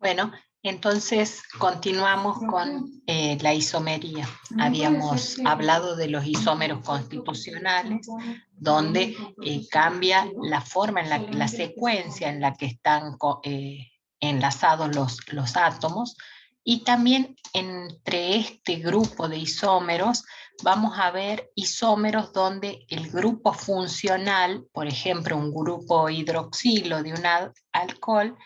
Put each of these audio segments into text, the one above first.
Bueno, entonces continuamos con la isomería. Habíamos hablado de los isómeros constitucionales, donde cambia la forma en la que, la secuencia en la que están enlazados los átomos, y también entre este grupo de isómeros vamos a ver isómeros donde el grupo funcional, por ejemplo, un grupo hidroxilo de un alcohol,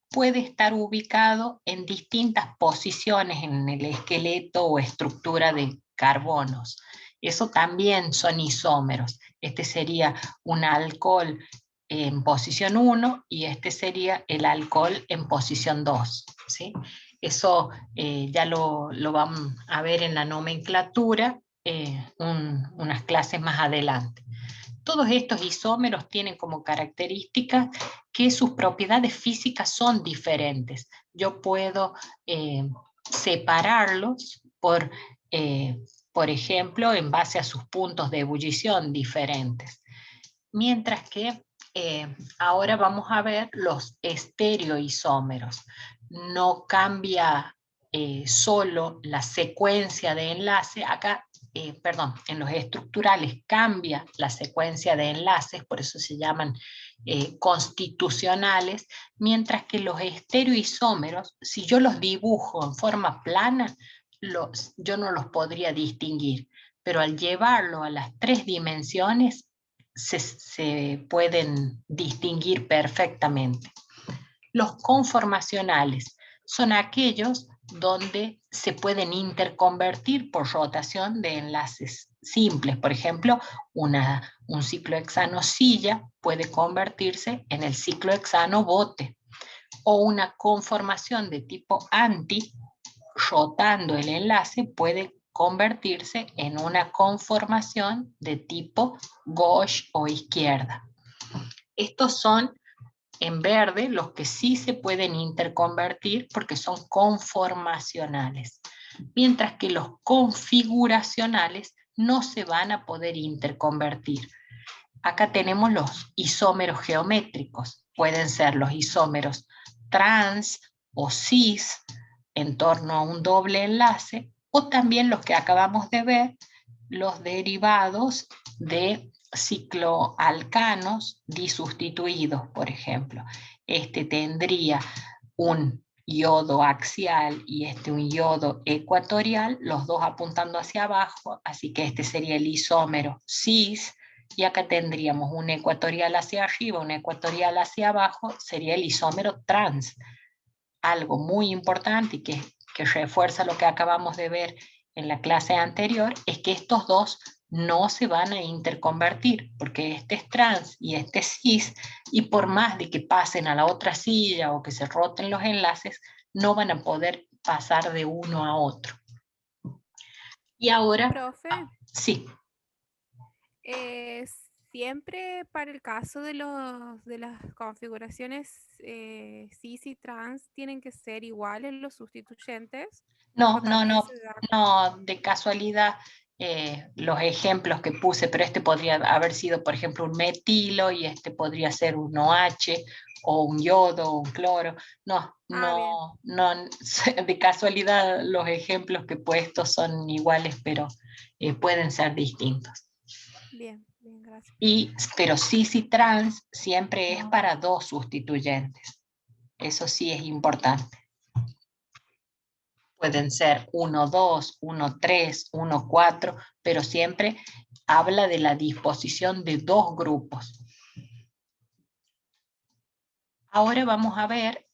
puede estar ubicado en distintas posiciones en el esqueleto o estructura de carbonos. Eso también son isómeros. Este sería un alcohol en posición 1 y este sería el alcohol en posición 2. ¿Sí? Eso ya lo vamos a ver en la nomenclatura unas clases más adelante. Todos estos isómeros tienen como característica que sus propiedades físicas son diferentes. Yo puedo separarlos por ejemplo, en base a sus puntos de ebullición diferentes. Mientras que ahora vamos a ver los estereoisómeros. No cambia solo la secuencia de enlace, acá perdón, en los estructurales cambia la secuencia de enlaces, por eso se llaman constitucionales, mientras que los estereoisómeros, si yo los dibujo en forma plana, yo no los podría distinguir, pero al llevarlo a las 3 dimensiones, se pueden distinguir perfectamente. Los conformacionales son aquellos donde se pueden interconvertir por rotación de enlaces simples. Por ejemplo, un ciclohexano silla puede convertirse en el ciclohexano bote, o una conformación de tipo anti, rotando el enlace, puede convertirse en una conformación de tipo gauche o izquierda. Estos son en verde los que sí se pueden interconvertir porque son conformacionales, mientras que los configuracionales no se van a poder interconvertir. Acá tenemos los isómeros geométricos, pueden ser los isómeros trans o cis en torno a un doble enlace, o también los que acabamos de ver, los derivados de cicloalcanos disustituidos, por ejemplo. Este tendría un iodo axial y un iodo ecuatorial, los dos apuntando hacia abajo, así que este sería el isómero cis, y acá tendríamos un ecuatorial hacia arriba, un ecuatorial hacia abajo, sería el isómero trans. Algo muy importante y que refuerza lo que acabamos de ver en la clase anterior es que estos dos no se van a interconvertir, porque este es trans y este es cis, y por más de que pasen a la otra silla o que se roten los enlaces, no van a poder pasar de uno a otro. Y ahora, Profe, sí. siempre para el caso de las configuraciones cis y trans tienen que ser iguales los sustituyentes, No, o no, también no, se da. no, de casualidad los ejemplos que puse, pero este podría haber sido, por ejemplo, un metilo y este podría ser un OH o un yodo o un cloro. No, Ah, bien, no, no, de casualidad los ejemplos que he puesto son iguales, pero pueden ser distintos. bien, bien, gracias. Pero cis y trans siempre es para dos sustituyentes. Eso sí es importante. Pueden ser 1, 2, 1, 3, 1, 4, pero siempre habla de la disposición de dos grupos. Ahora vamos a ver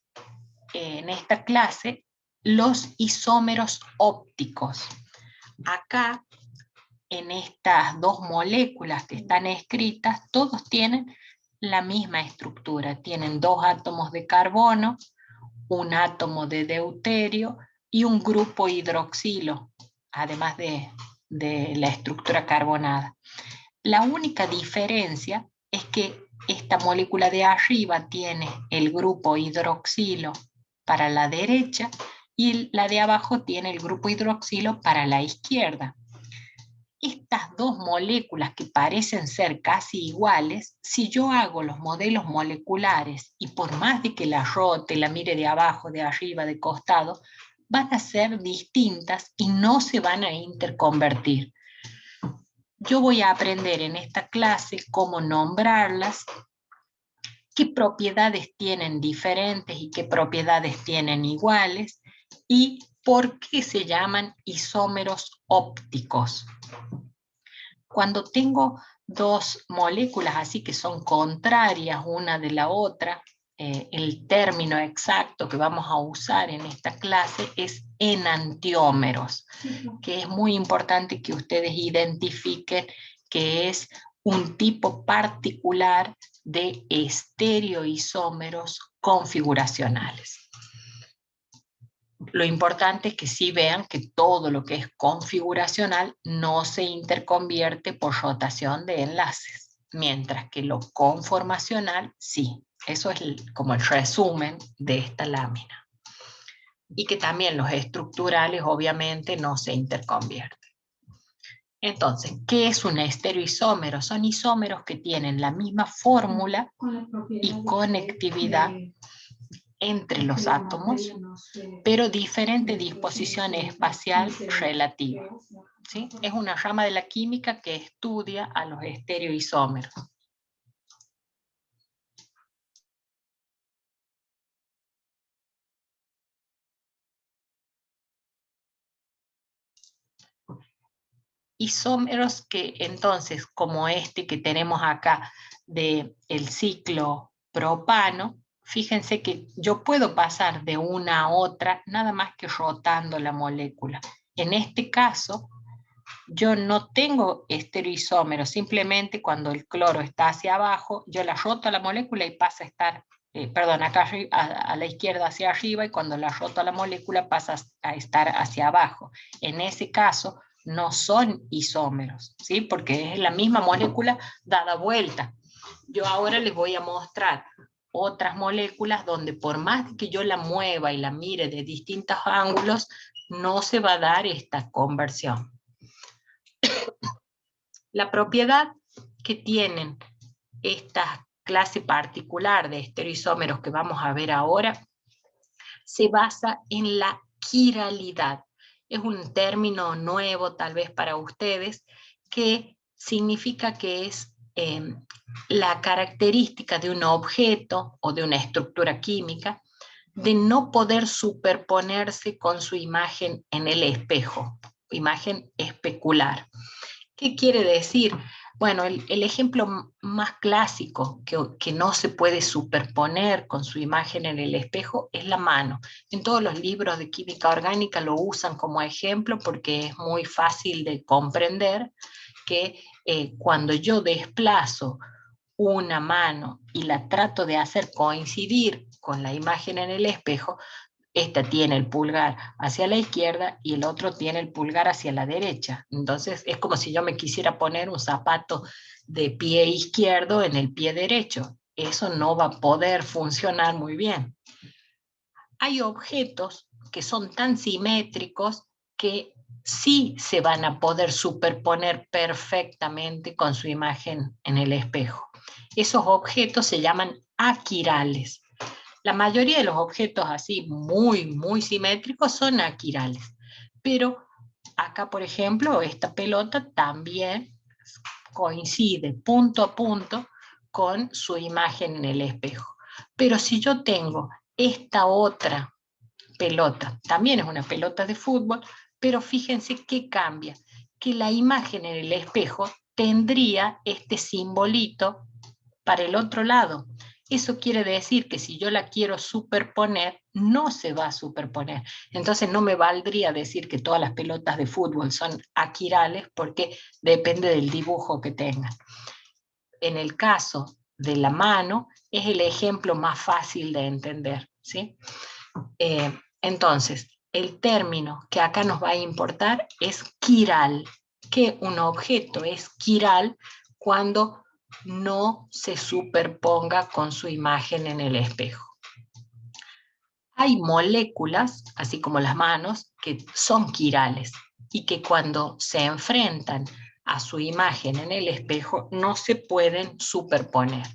en esta clase los isómeros ópticos. Acá, en estas dos moléculas que están escritas, todos tienen la misma estructura. Tienen dos átomos de carbono, un átomo de deuterio y un grupo hidroxilo, además de la estructura carbonada. La única diferencia es que esta molécula de arriba tiene el grupo hidroxilo para la derecha y la de abajo tiene el grupo hidroxilo para la izquierda. estas dos moléculas que parecen ser casi iguales, si yo hago los modelos moleculares y por más de que la rote, la mire de abajo, de arriba, de costado, van a ser distintas y no se van a interconvertir. Yo voy a aprender en esta clase cómo nombrarlas, qué propiedades tienen diferentes y qué propiedades tienen iguales, y por qué se llaman isómeros ópticos. Cuando tengo dos moléculas así que son contrarias una de la otra, el término exacto que vamos a usar en esta clase es enantiómeros, que es muy importante que ustedes identifiquen que es un tipo particular de estereoisómeros configuracionales. Lo importante es que sí vean que todo lo que es configuracional no se interconvierte por rotación de enlaces, mientras que lo conformacional sí. Eso es como el resumen de esta lámina. Y que también los estructurales obviamente no se interconvierten. Entonces, ¿qué es un estereoisómero? Son isómeros que tienen la misma fórmula y conectividad entre los átomos, pero diferente disposición espacial relativa. ¿Sí? Es una rama de la química que estudia a los estereoisómeros. Isómeros que entonces, como este que tenemos acá del ciclo propano, fíjense que yo puedo pasar de una a otra nada más que rotando la molécula. En este caso, yo no tengo estereoisómeros, simplemente cuando el cloro está hacia abajo, yo la roto a la molécula y pasa a estar, acá a la izquierda hacia arriba, y cuando la roto a la molécula pasa a estar hacia abajo. En ese caso, no son isómeros, ¿sí? Porque es la misma molécula dada vuelta. Yo ahora les voy a mostrar otras moléculas donde por más que yo la mueva y la mire de distintos ángulos, no se va a dar esta conversión. La propiedad que tienen esta clase particular de estereoisómeros que vamos a ver ahora se basa en la quiralidad. Es un término nuevo tal vez para ustedes, que significa que es la característica de un objeto o de una estructura química de no poder superponerse con su imagen en el espejo, imagen especular. ¿Qué quiere decir? Bueno, el ejemplo más clásico que no se puede superponer con su imagen en el espejo es la mano. En todos los libros de química orgánica lo usan como ejemplo porque es muy fácil de comprender que cuando yo desplazo una mano y la trato de hacer coincidir con la imagen en el espejo, esta tiene el pulgar hacia la izquierda y el otro tiene el pulgar hacia la derecha. Entonces es como si yo me quisiera poner un zapato de pie izquierdo en el pie derecho. Eso no va a poder funcionar muy bien. Hay objetos que son tan simétricos que sí se van a poder superponer perfectamente con su imagen en el espejo. Esos objetos se llaman aquirales. La mayoría de los objetos así muy simétricos son aquirales, pero acá, por ejemplo, esta pelota también coincide punto a punto con su imagen en el espejo. Pero si yo tengo esta otra pelota, también es una pelota de fútbol, pero fíjense qué cambia, que la imagen en el espejo tendría este simbolito para el otro lado. Eso quiere decir que si yo la quiero superponer, no se va a superponer. Entonces no me valdría decir que todas las pelotas de fútbol son aquirales porque depende del dibujo que tengan. En el caso de la mano, es el ejemplo más fácil de entender, ¿sí? Entonces, el término que acá nos va a importar es quiral, que un objeto es quiral cuando no se superponga con su imagen en el espejo. Hay moléculas, así como las manos, que son quirales y que cuando se enfrentan a su imagen en el espejo no se pueden superponer.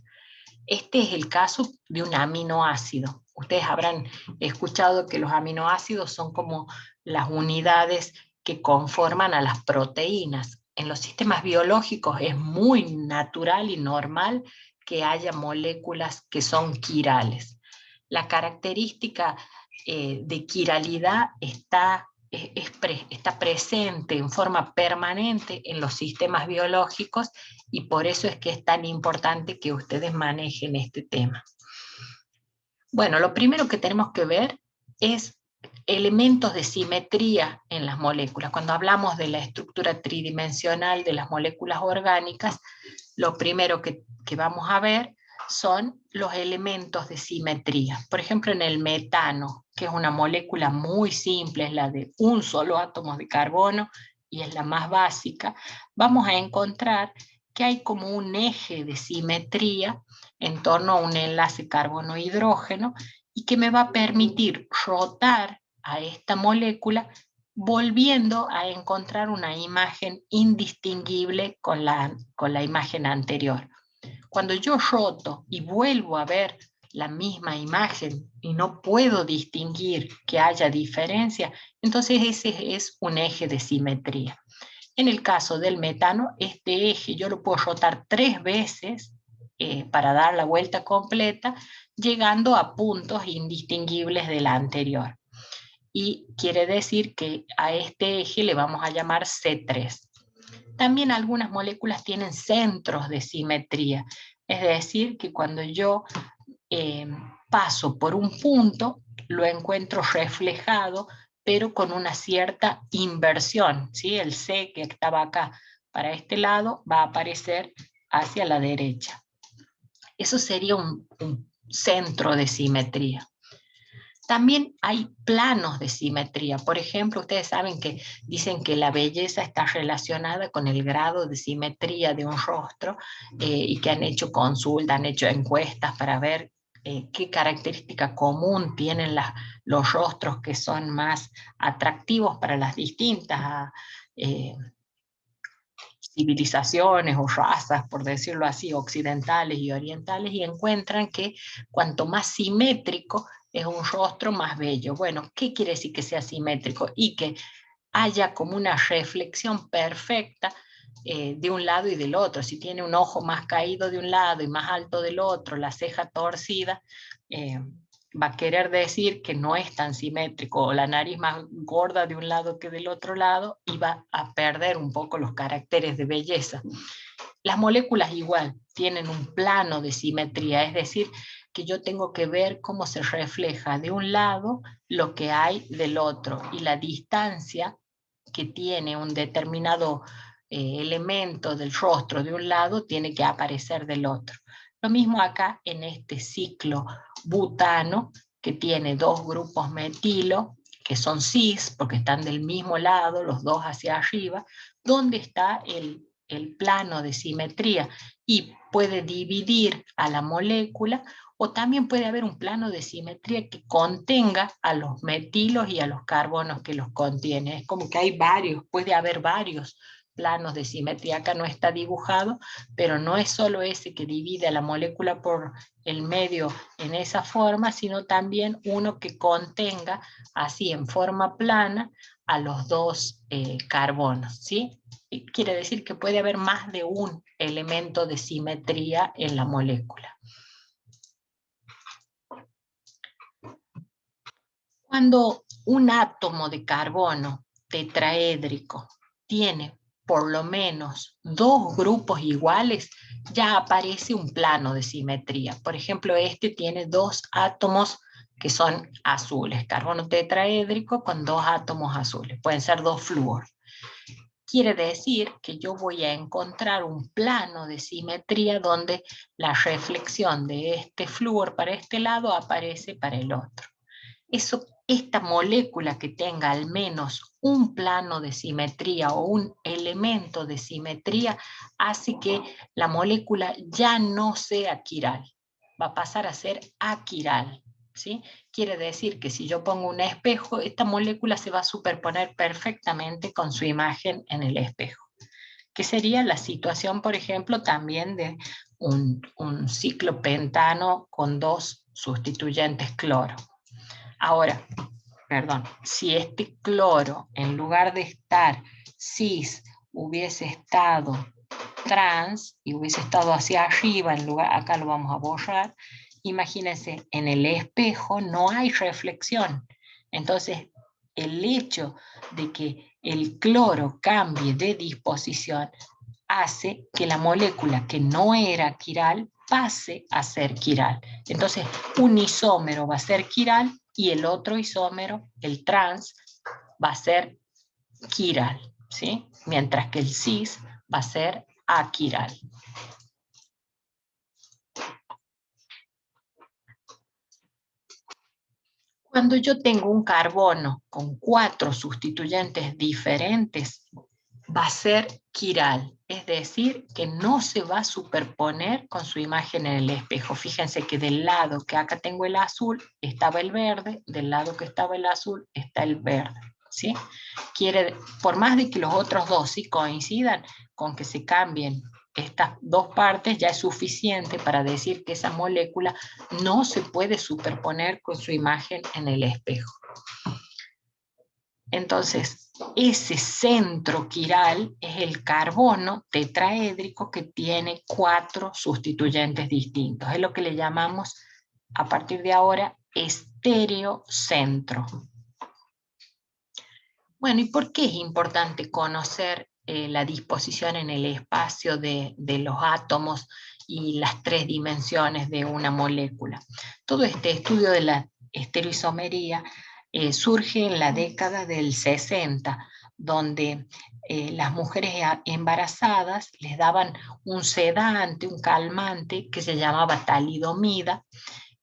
Este es el caso de un aminoácido. Ustedes habrán escuchado que los aminoácidos son como las unidades que conforman a las proteínas. En los sistemas biológicos es muy natural y normal que haya moléculas que son quirales. La característica de quiralidad está presente en forma permanente en los sistemas biológicos y por eso es que es tan importante que ustedes manejen este tema. Bueno, lo primero que tenemos que ver es elementos de simetría en las moléculas. Cuando hablamos de la estructura tridimensional de las moléculas orgánicas, lo primero que vamos a ver son los elementos de simetría. Por ejemplo, en el metano, que es una molécula muy simple, es la de un solo átomo de carbono y es la más básica, vamos a encontrar que hay como un eje de simetría en torno a un enlace carbono-hidrógeno y que me va a permitir rotar a esta molécula volviendo a encontrar una imagen indistinguible con la imagen anterior. Cuando yo roto y vuelvo a ver la misma imagen y no puedo distinguir que haya diferencia, entonces ese es un eje de simetría. En el caso del metano, este eje yo lo puedo rotar 3 veces para dar la vuelta completa, llegando a puntos indistinguibles de la anterior. Y quiere decir que a este eje le vamos a llamar C3. También algunas moléculas tienen centros de simetría, es decir, que cuando yo paso por un punto, lo encuentro reflejado, pero con una cierta inversión, ¿sí? El C que estaba acá para este lado va a aparecer hacia la derecha. Eso sería un centro de simetría. También hay planos de simetría. Por ejemplo, ustedes saben que dicen que la belleza está relacionada con el grado de simetría de un rostro y que han hecho consultas, han hecho encuestas para ver qué característica común tienen los rostros que son más atractivos para las distintas civilizaciones o razas, por decirlo así, occidentales y orientales, y encuentran que cuanto más simétrico es un rostro, más bello. Bueno, ¿qué quiere decir que sea simétrico? Y que haya como una reflexión perfecta de un lado y del otro. Si tiene un ojo más caído de un lado y más alto del otro, la ceja torcida, va a querer decir que no es tan simétrico, o la nariz más gorda de un lado que del otro lado, y va a perder un poco los caracteres de belleza. Las moléculas igual tienen un plano de simetría, es decir, que yo tengo que ver cómo se refleja de un lado lo que hay del otro, y la distancia que tiene un determinado elemento del rostro de un lado tiene que aparecer del otro. Lo mismo acá en este ciclo butano, que tiene 2 grupos metilo, que son cis, porque están del mismo lado, los 2 hacia arriba, donde está el plano de simetría, y puede dividir a la molécula, o también puede haber un plano de simetría que contenga a los metilos y a los carbonos que los contiene. Es como que hay varios, puede haber varios planos de simetría. Acá no está dibujado, pero no es solo ese que divide a la molécula por el medio en esa forma, sino también uno que contenga así en forma plana a los 2 carbonos, ¿sí? Quiere decir que puede haber más de un elemento de simetría en la molécula. Cuando un átomo de carbono tetraédrico tiene por lo menos 2 grupos iguales, ya aparece un plano de simetría. Por ejemplo, este tiene 2 átomos que son azules, carbono tetraédrico con 2 átomos azules, pueden ser 2 flúor. Quiere decir que yo voy a encontrar un plano de simetría donde la reflexión de este flúor para este lado aparece para el otro. Esta molécula que tenga al menos un plano de simetría o un elemento de simetría hace que la molécula ya no sea quiral, va a pasar a ser aquiral, ¿sí? Quiere decir que si yo pongo un espejo, esta molécula se va a superponer perfectamente con su imagen en el espejo. que sería la situación, por ejemplo, también de un ciclopentano con 2 sustituyentes cloro. Ahora, perdón, si este cloro, en lugar de estar cis, hubiese estado trans y hubiese estado hacia arriba, en lugar, acá lo vamos a borrar, imagínense, en el espejo no hay reflexión. Entonces, el hecho de que el cloro cambie de disposición hace que la molécula que no era quiral pase a ser quiral. Entonces, un isómero va a ser quiral y el otro isómero, el trans, va a ser quiral, ¿sí? Mientras que el cis va a ser aquiral. Cuando yo tengo un carbono con 4 sustituyentes diferentes, va a ser quiral, es decir, que no se va a superponer con su imagen en el espejo. Fíjense que del lado que acá tengo el azul estaba el verde, del lado que estaba el azul está el verde, ¿sí? Por más de que los otros dos sí coincidan, con que se cambien estas dos partes ya es suficiente para decir que esa molécula no se puede superponer con su imagen en el espejo. Entonces, ese centro quiral es el carbono tetraédrico que tiene 4 sustituyentes distintos. Es lo que le llamamos, a partir de ahora, estereocentro. Bueno, ¿y por qué es importante conocer la disposición en el espacio de los átomos y las 3 dimensiones de una molécula? Todo este estudio de la estereoisomería surge en la década del 60, donde las mujeres embarazadas les daban un sedante, un calmante que se llamaba talidomida,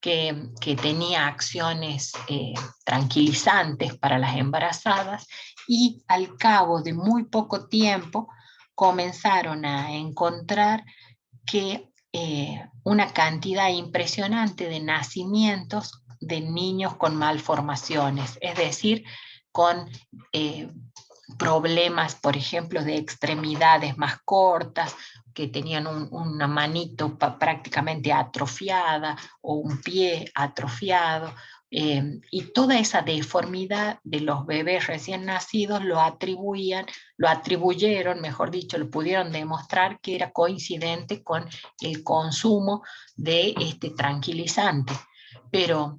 que tenía acciones tranquilizantes para las embarazadas, y al cabo de muy poco tiempo comenzaron a encontrar que una cantidad impresionante de nacimientos de niños con malformaciones, es decir, con problemas, por ejemplo, de extremidades más cortas, que tenían una manito prácticamente atrofiada o un pie atrofiado, y toda esa deformidad de los bebés recién nacidos lo atribuyeron, mejor dicho, lo pudieron demostrar que era coincidente con el consumo de este tranquilizante. Pero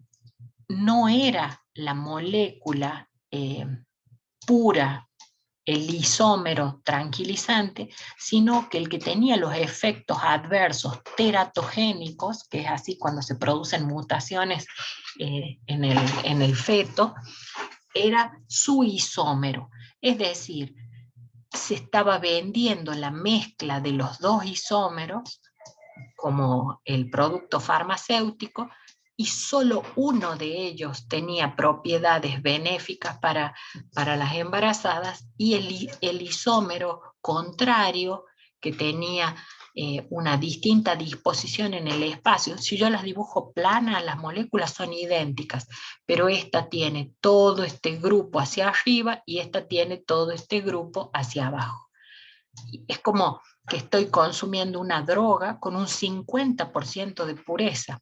no era la molécula pura, el isómero tranquilizante, sino que el que tenía los efectos adversos teratogénicos, que es así cuando se producen mutaciones en el feto, era su isómero. Es decir, se estaba vendiendo la mezcla de los 2 isómeros como el producto farmacéutico, y solo uno de ellos tenía propiedades benéficas para las embarazadas, y el isómero contrario, que tenía una distinta disposición en el espacio. Si yo las dibujo planas, las moléculas son idénticas, pero esta tiene todo este grupo hacia arriba y esta tiene todo este grupo hacia abajo. Es como que estoy consumiendo una droga con un 50% de pureza.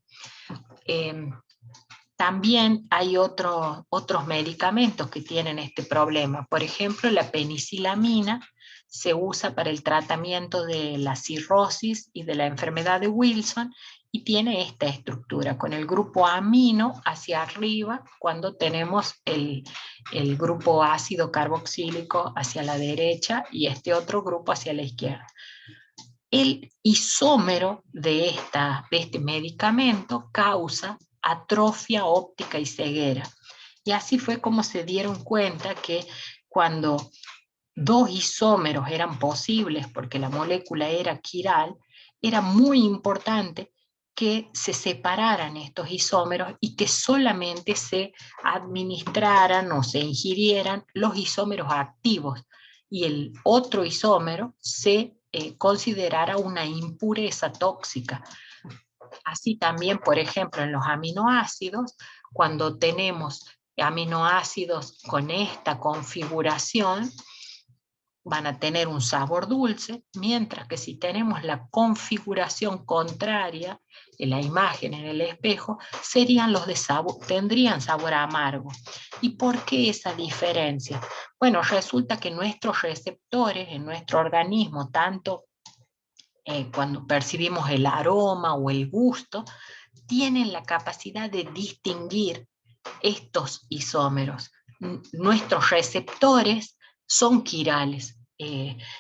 También hay otros medicamentos que tienen este problema. Por ejemplo, la penicilamina se usa para el tratamiento de la cirrosis y de la enfermedad de Wilson, y tiene esta estructura, con el grupo amino hacia arriba, cuando tenemos el grupo ácido carboxílico hacia la derecha y este otro grupo hacia la izquierda. El isómero de este medicamento causa atrofia óptica y ceguera. Y así fue como se dieron cuenta que cuando 2 isómeros eran posibles, porque la molécula era quiral, era muy importante que se separaran estos isómeros y que solamente se administraran o se ingirieran los isómeros activos, y el otro isómero se considerara una impureza tóxica. Así también, por ejemplo, en los aminoácidos, cuando tenemos aminoácidos con esta configuración, van a tener un sabor dulce, mientras que si tenemos la configuración contraria, en la imagen en el espejo, serían los de sabor, tendrían sabor amargo. ¿Y por qué esa diferencia? Bueno, resulta que nuestros receptores en nuestro organismo, tanto cuando percibimos el aroma o el gusto, tienen la capacidad de distinguir estos isómeros. Nuestros receptores son quirales.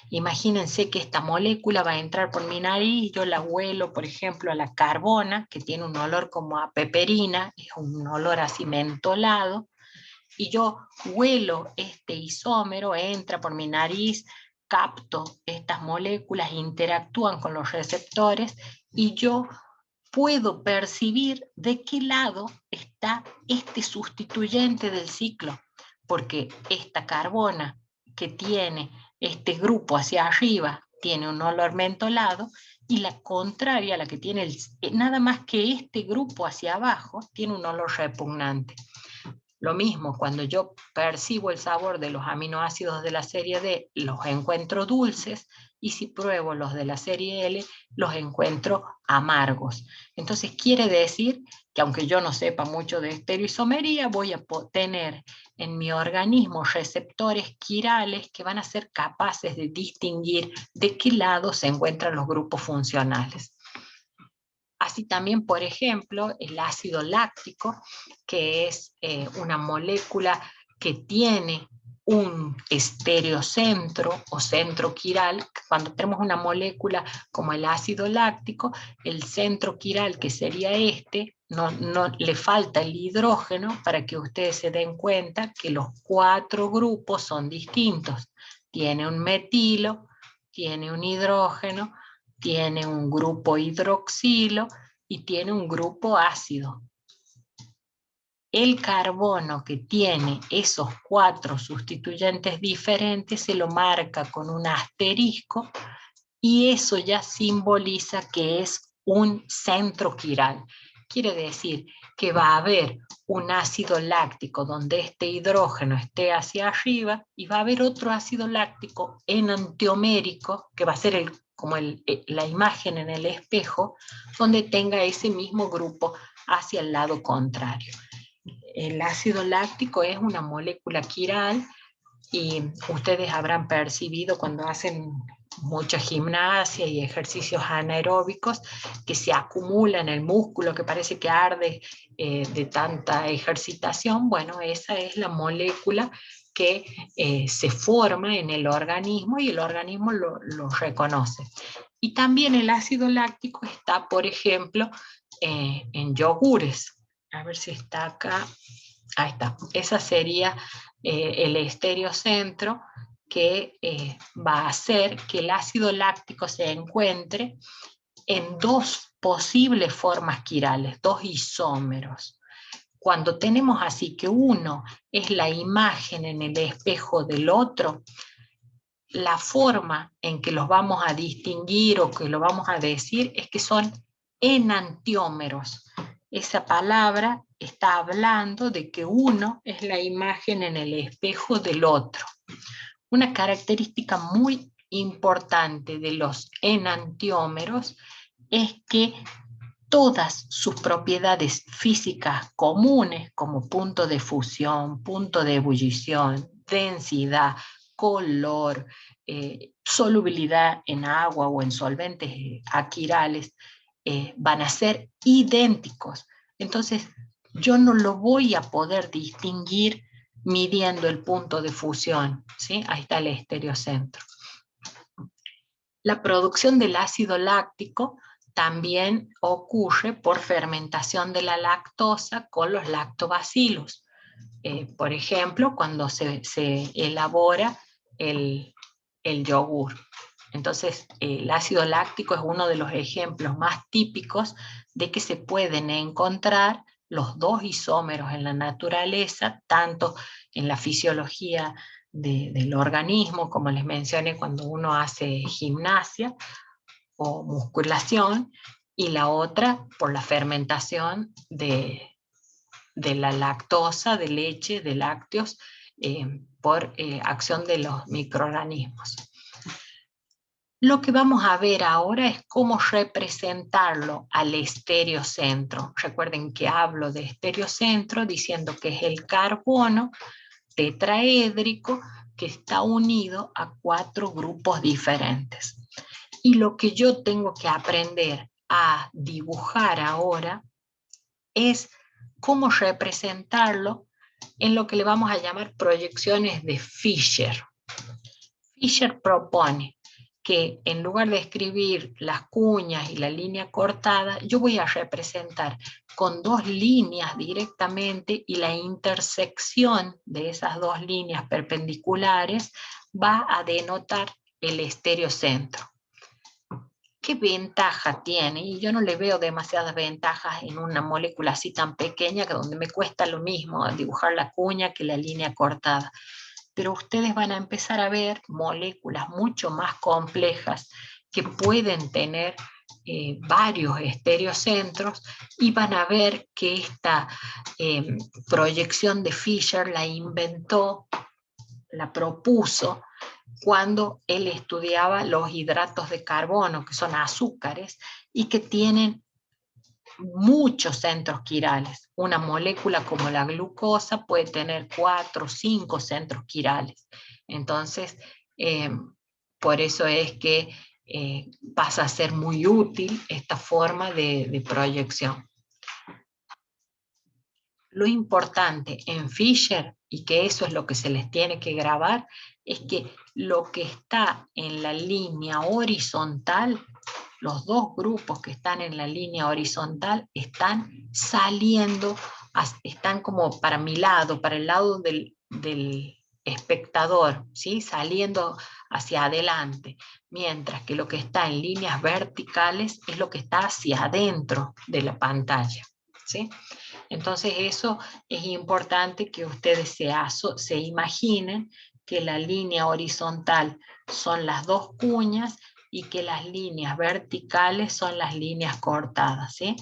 Imagínense que esta molécula va a entrar por mi nariz, yo la huelo, por ejemplo, a la carbona, que tiene un olor como a peperina, es un olor así mentolado, y yo huelo este isómero, entra por mi nariz, capto estas moléculas, interactúan con los receptores, y yo puedo percibir de qué lado está este sustituyente del ciclo, porque esta carbona que tiene este grupo hacia arriba tiene un olor mentolado, y la contraria, la que tiene nada más que este grupo hacia abajo, tiene un olor repugnante. Lo mismo, cuando yo percibo el sabor de los aminoácidos de la serie D, los encuentro dulces, y si pruebo los de la serie L, los encuentro amargos. Entonces quiere decir que aunque yo no sepa mucho de estereoisomería, voy a tener en mi organismo receptores quirales que van a ser capaces de distinguir de qué lado se encuentran los grupos funcionales. Así también, por ejemplo, el ácido láctico, que es una molécula que tiene un estereocentro o centro quiral. Cuando tenemos una molécula como el ácido láctico, el centro quiral, que sería este, no le falta el hidrógeno para que ustedes se den cuenta que los 4 grupos son distintos. Tiene un metilo, tiene un hidrógeno, tiene un grupo hidroxilo y tiene un grupo ácido. El carbono que tiene esos 4 sustituyentes diferentes se lo marca con un asterisco, y eso ya simboliza que es un centro quiral. Quiere decir que va a haber un ácido láctico donde este hidrógeno esté hacia arriba, y va a haber otro ácido láctico enantiomérico, que va a ser como la imagen en el espejo, donde tenga ese mismo grupo hacia el lado contrario. El ácido láctico es una molécula quiral, y ustedes habrán percibido cuando hacen mucha gimnasia y ejercicios anaeróbicos que se acumula en el músculo, que parece que arde de tanta ejercitación. Bueno, esa es la molécula que se forma en el organismo, y el organismo lo reconoce. Y también el ácido láctico está, por ejemplo, en yogures. A ver si está acá. Ahí está. Esa sería el estereocentro, que va a hacer que el ácido láctico se encuentre en 2 posibles formas quirales, 2 isómeros. Cuando tenemos así que uno es la imagen en el espejo del otro, la forma en que los vamos a distinguir o que lo vamos a decir es que son enantiómeros. Esa palabra está hablando de que uno es la imagen en el espejo del otro. Una característica muy importante de los enantiómeros es que todas sus propiedades físicas comunes, como punto de fusión, punto de ebullición, densidad, color, solubilidad en agua o en solventes aquirales, van a ser idénticos. Entonces, yo no lo voy a poder distinguir midiendo el punto de fusión, ¿sí? Ahí está el estereocentro. La producción del ácido láctico también ocurre por fermentación de la lactosa con los lactobacilos. Por ejemplo, cuando se elabora el yogur. Entonces, el ácido láctico es uno de los ejemplos más típicos de que se pueden encontrar los 2 isómeros en la naturaleza, tanto en la fisiología del organismo, como les mencioné, cuando uno hace gimnasia o musculación, y la otra por la fermentación de la lactosa, de leche, de lácteos, por acción de los microorganismos. Lo que vamos a ver ahora es cómo representarlo al estereocentro. Recuerden que hablo de estereocentro diciendo que es el carbono tetraédrico que está unido a 4 grupos diferentes. Y lo que yo tengo que aprender a dibujar ahora es cómo representarlo en lo que le vamos a llamar proyecciones de Fisher. Fisher propone que en lugar de escribir las cuñas y la línea cortada, yo voy a representar con 2 líneas directamente y la intersección de esas 2 líneas perpendiculares va a denotar el estereocentro. ¿Qué ventaja tiene? Y yo no le veo demasiadas ventajas en una molécula así tan pequeña que donde me cuesta lo mismo dibujar la cuña que la línea cortada. Pero ustedes van a empezar a ver moléculas mucho más complejas que pueden tener varios estereocentros y van a ver que esta proyección de Fisher la inventó, la propuso cuando él estudiaba los hidratos de carbono, que son azúcares, y que tienen muchos centros quirales. Una molécula como la glucosa puede tener 4 o 5 centros quirales. Entonces, por eso es que pasa a ser muy útil esta forma de proyección. Lo importante en Fisher, y que eso es lo que se les tiene que grabar, es que lo que está en la línea horizontal, los 2 grupos que están en la línea horizontal están saliendo, están como para mi lado, para el lado del espectador, ¿sí? Saliendo hacia adelante, mientras que lo que está en líneas verticales es lo que está hacia adentro de la pantalla, ¿sí? Entonces eso es importante que ustedes se imaginen que la línea horizontal son las 2 cuñas y que las líneas verticales son las líneas cortadas, ¿sí?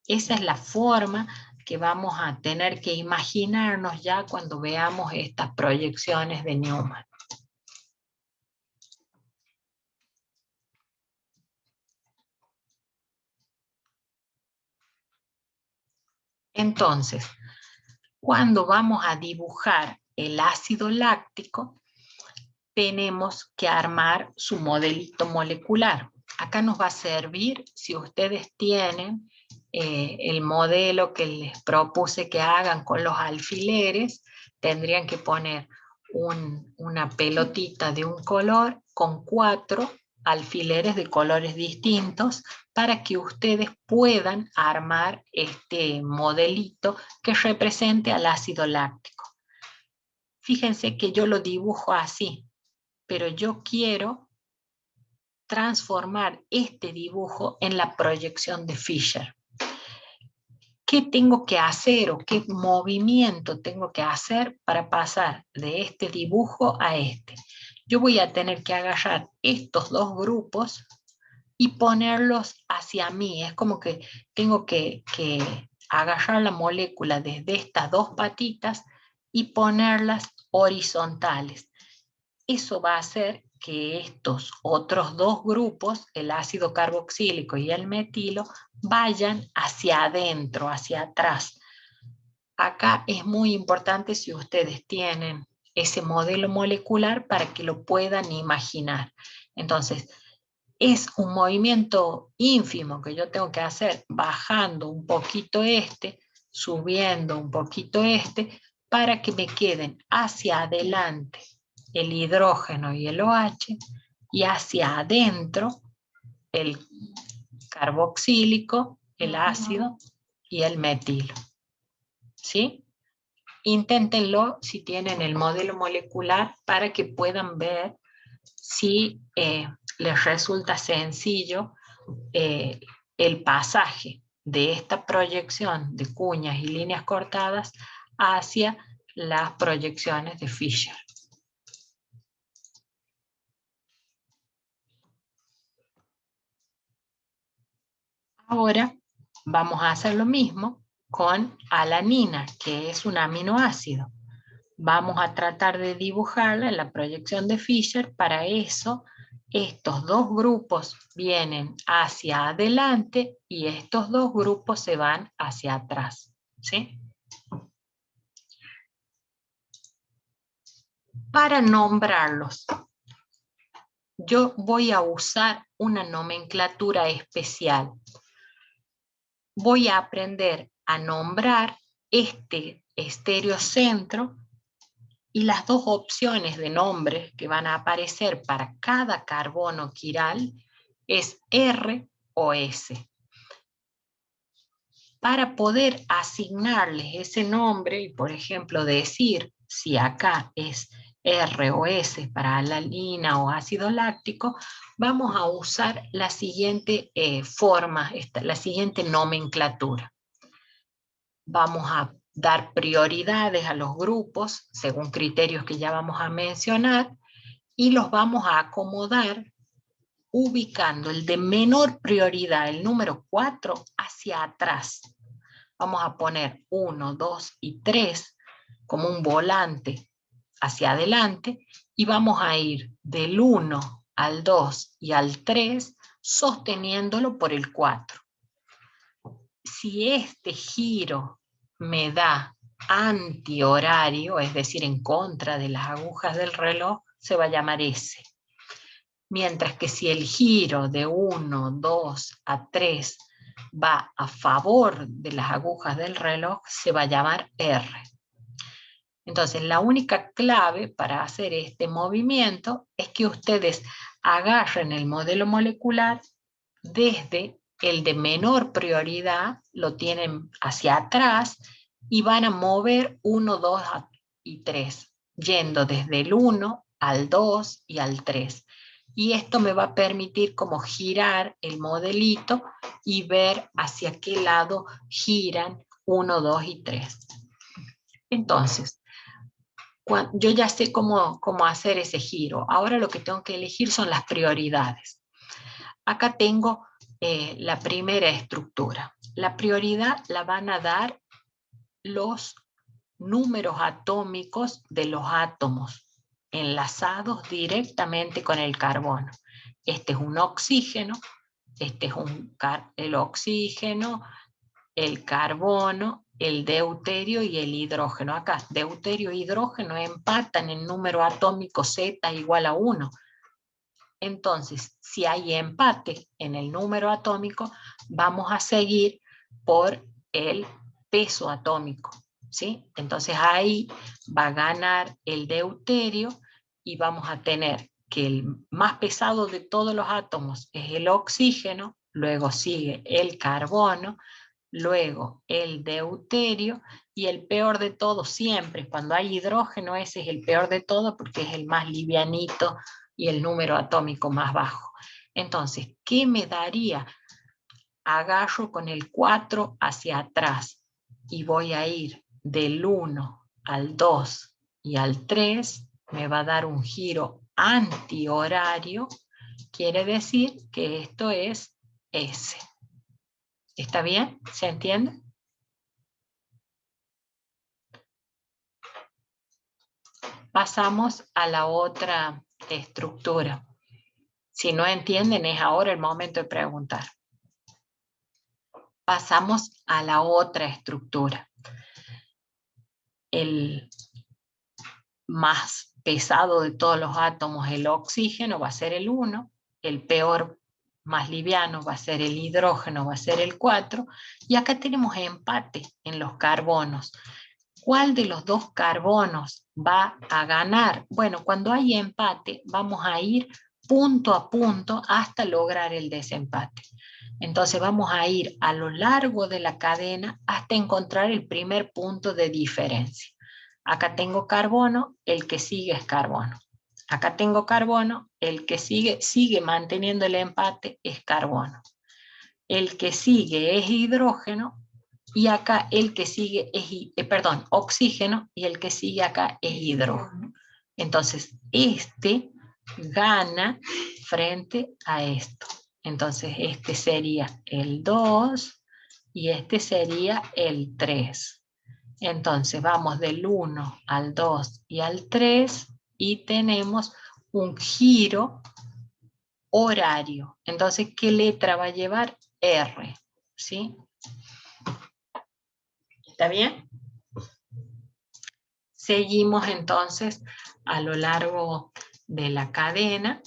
Esa es la forma que vamos a tener que imaginarnos ya cuando veamos estas proyecciones de Newman. Entonces, cuando vamos a dibujar el ácido láctico, tenemos que armar su modelito molecular. Acá nos va a servir si ustedes tienen el modelo que les propuse que hagan con los alfileres, tendrían que poner una pelotita de un color con 4 alfileres de colores distintos para que ustedes puedan armar este modelito que represente al ácido láctico. Fíjense que yo lo dibujo así, pero yo quiero transformar este dibujo en la proyección de Fisher. ¿Qué tengo que hacer o qué movimiento tengo que hacer para pasar de este dibujo a este? Yo voy a tener que agarrar estos 2 grupos y ponerlos hacia mí. Es como que tengo que agarrar la molécula desde estas 2 patitas y ponerlas horizontales. Eso va a hacer que estos otros 2 grupos, el ácido carboxílico y el metilo, vayan hacia adentro, hacia atrás. Acá es muy importante si ustedes tienen ese modelo molecular para que lo puedan imaginar. Entonces, es un movimiento ínfimo que yo tengo que hacer bajando un poquito subiendo un poquito para que me queden hacia adelante el hidrógeno y el OH y hacia adentro el carboxílico, el ácido y el metilo. ¿Sí? Inténtenlo si tienen el modelo molecular para que puedan ver si les resulta sencillo el pasaje de esta proyección de cuñas y líneas cortadas hacia las proyecciones de Fisher. Ahora vamos a hacer lo mismo con alanina, que es un aminoácido. Vamos a tratar de dibujarla en la proyección de Fisher. Para eso, estos dos grupos vienen hacia adelante y estos dos grupos se van hacia atrás, ¿sí? Para nombrarlos, yo voy a usar una nomenclatura especial. Voy a aprender a nombrar este estereocentro y las dos opciones de nombre que van a aparecer para cada carbono quiral es R o S. Para poder asignarles ese nombre y, por ejemplo, decir si acá es R o S para alanina o ácido láctico, vamos a usar la siguiente forma, la siguiente nomenclatura. Vamos a dar prioridades a los grupos según criterios que ya vamos a mencionar y los vamos a acomodar ubicando el de menor prioridad, el número 4, hacia atrás. Vamos a poner 1, 2 y 3 como un volante hacia adelante y vamos a ir del 1 al 2 y al 3 sosteniéndolo por el 4. Si este giro me da antihorario, es decir, en contra de las agujas del reloj, se va a llamar S. Mientras que si el giro de 1, 2 a 3 va a favor de las agujas del reloj, se va a llamar R. Entonces, la única clave para hacer este movimiento es que ustedes agarren el modelo molecular desde el de menor prioridad, lo tienen hacia atrás y van a mover 1, 2 y 3, yendo desde el 1 al 2 y al 3. Y esto me va a permitir como girar el modelito y ver hacia qué lado giran 1, 2 y 3. Entonces, yo ya sé cómo hacer ese giro. Ahora lo que tengo que elegir son las prioridades. Acá tengo la primera estructura. La prioridad la van a dar los números atómicos de los átomos enlazados directamente con el carbono. Este es un oxígeno, este es el oxígeno, el carbono, el deuterio y el hidrógeno. Acá, deuterio e hidrógeno empatan en número atómico Z igual a 1. Entonces, si hay empate en el número atómico, vamos a seguir por el peso atómico, ¿sí? Entonces ahí va a ganar el deuterio y vamos a tener que el más pesado de todos los átomos es el oxígeno, luego sigue el carbono, luego el deuterio y el peor de todos siempre, cuando hay hidrógeno, ese es el peor de todo porque es el más livianito y el número atómico más bajo. Entonces, ¿qué me daría? Agarro con el 4 hacia atrás y voy a ir del 1 al 2 y al 3, me va a dar un giro antihorario, quiere decir que esto es S. ¿Está bien? ¿Se entiende? Pasamos a la otra estructura. Si no entienden, es ahora el momento de preguntar. Pasamos a la otra estructura. El más pesado de todos los átomos, el oxígeno, va a ser el 1, el peor, más liviano, va a ser el hidrógeno, va a ser el 4, y acá tenemos empate en los carbonos. ¿Cuál de los dos carbonos va a ganar? Bueno, cuando hay empate, vamos a ir punto a punto hasta lograr el desempate. Entonces vamos a ir a lo largo de la cadena hasta encontrar el primer punto de diferencia. Acá tengo carbono, el que sigue es carbono. Acá tengo carbono, el que sigue manteniendo el empate es carbono. El que sigue es hidrógeno y acá el que sigue es, oxígeno y el que sigue acá es hidrógeno. Entonces, este gana frente a esto. Entonces, este sería el 2 y este sería el 3. Entonces vamos del 1 al 2 y al 3 y tenemos un giro horario. Entonces, ¿qué letra va a llevar? R, ¿sí? ¿Está bien? Seguimos entonces a lo largo de la cadena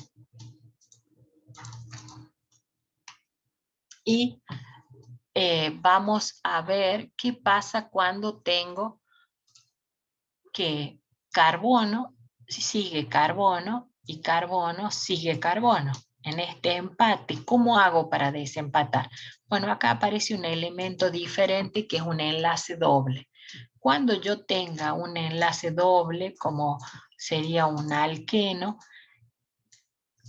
y vamos a ver qué pasa cuando tengo que carbono sigue carbono y carbono sigue carbono. En este empate, ¿cómo hago para desempatar? Bueno, acá aparece un elemento diferente que es un enlace doble. Cuando yo tenga un enlace doble, como sería un alqueno,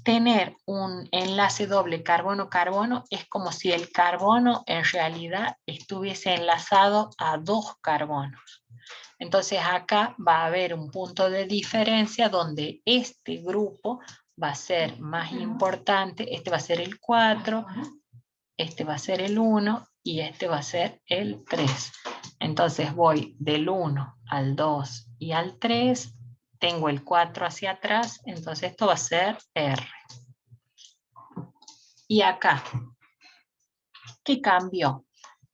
tener un enlace doble carbono-carbono es como si el carbono en realidad estuviese enlazado a dos carbonos. Entonces acá va a haber un punto de diferencia donde este grupo va a ser más importante, este va a ser el 4, este va a ser el 1 y este va a ser el 3. Entonces voy del 1 al 2 y al 3, tengo el 4 hacia atrás, entonces esto va a ser R. Y acá, ¿qué cambió?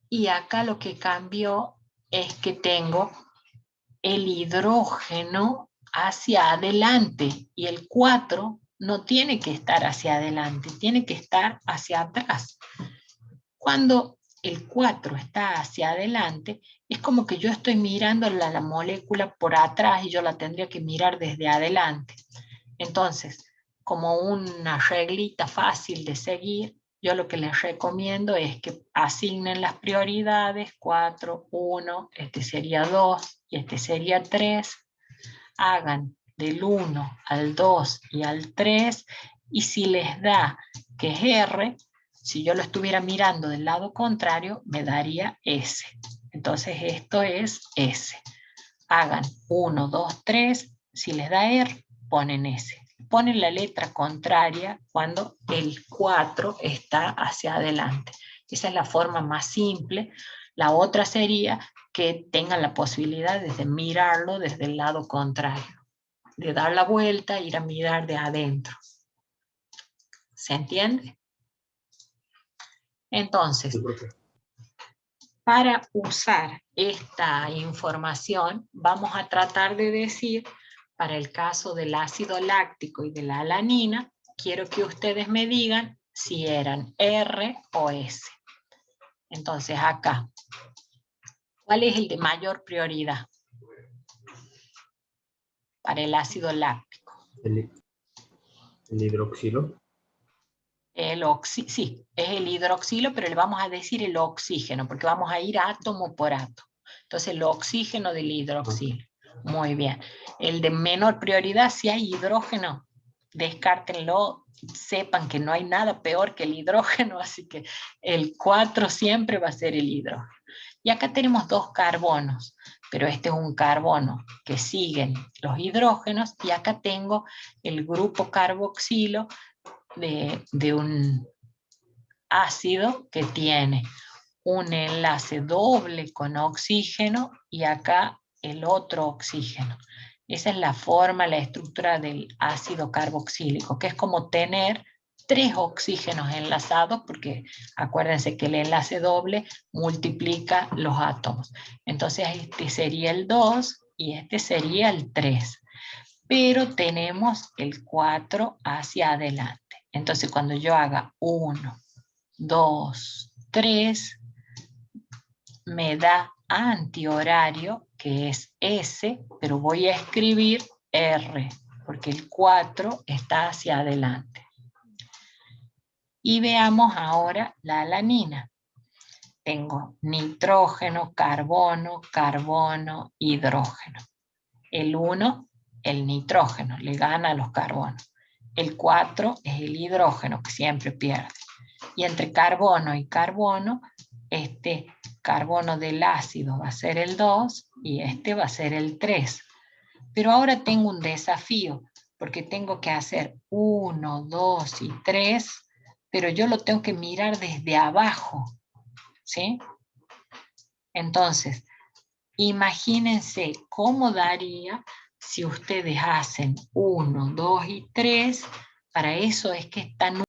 Y acá lo que cambió es que tengo el hidrógeno hacia adelante y el 4 no tiene que estar hacia adelante, tiene que estar hacia atrás. Cuando el 4 está hacia adelante, es como que yo estoy mirando la molécula por atrás y yo la tendría que mirar desde adelante. Entonces, como una reglita fácil de seguir, yo lo que les recomiendo es que asignen las prioridades, 4, 1, este sería 2 y este sería 3, hagan del 1 al 2 y al 3, y si les da que es R, si yo lo estuviera mirando del lado contrario, me daría S. Entonces esto es S. Hagan 1, 2, 3, si les da R, ponen S. Ponen la letra contraria cuando el 4 está hacia adelante. Esa es la forma más simple. La otra sería que tengan la posibilidad de mirarlo desde el lado contrario, de dar la vuelta e ir a mirar de adentro. ¿Se entiende? Entonces, para usar esta información, vamos a tratar de decir, para el caso del ácido láctico y de la alanina, quiero que ustedes me digan si eran R o S. Entonces acá, ¿cuál es el de mayor prioridad para el ácido láctico? El hidroxilo. Sí, es el hidroxilo, pero le vamos a decir el oxígeno, porque vamos a ir átomo por átomo. Entonces, el oxígeno del hidroxilo. Muy bien. El de menor prioridad, si hay hidrógeno, descártenlo, sepan que no hay nada peor que el hidrógeno, así que el 4 siempre va a ser el hidrógeno. Y acá tenemos dos carbonos, pero este es un carbono que siguen los hidrógenos, y acá tengo el grupo carboxilo de un ácido que tiene un enlace doble con oxígeno y acá el otro oxígeno. Esa es la forma, la estructura del ácido carboxílico, que es como tener tres oxígenos enlazados, porque acuérdense que el enlace doble multiplica los átomos. Entonces este sería el 2 y este sería el 3. Pero tenemos el 4 hacia adelante. Entonces, cuando yo haga 1, 2, 3, me da antihorario, que es S, pero voy a escribir R, porque el 4 está hacia adelante. Y veamos ahora la alanina. Tengo nitrógeno, carbono, carbono, hidrógeno. El 1, el nitrógeno, le gana a los carbonos. El 4 es el hidrógeno, que siempre pierde. Y entre carbono y carbono, este carbono del ácido va a ser el 2 y este va a ser el 3. Pero ahora tengo un desafío, porque tengo que hacer 1, 2 y 3, pero yo lo tengo que mirar desde abajo, ¿sí? Entonces, Imagínense cómo daría si ustedes hacen 1, 2 y 3. Para eso es que es tan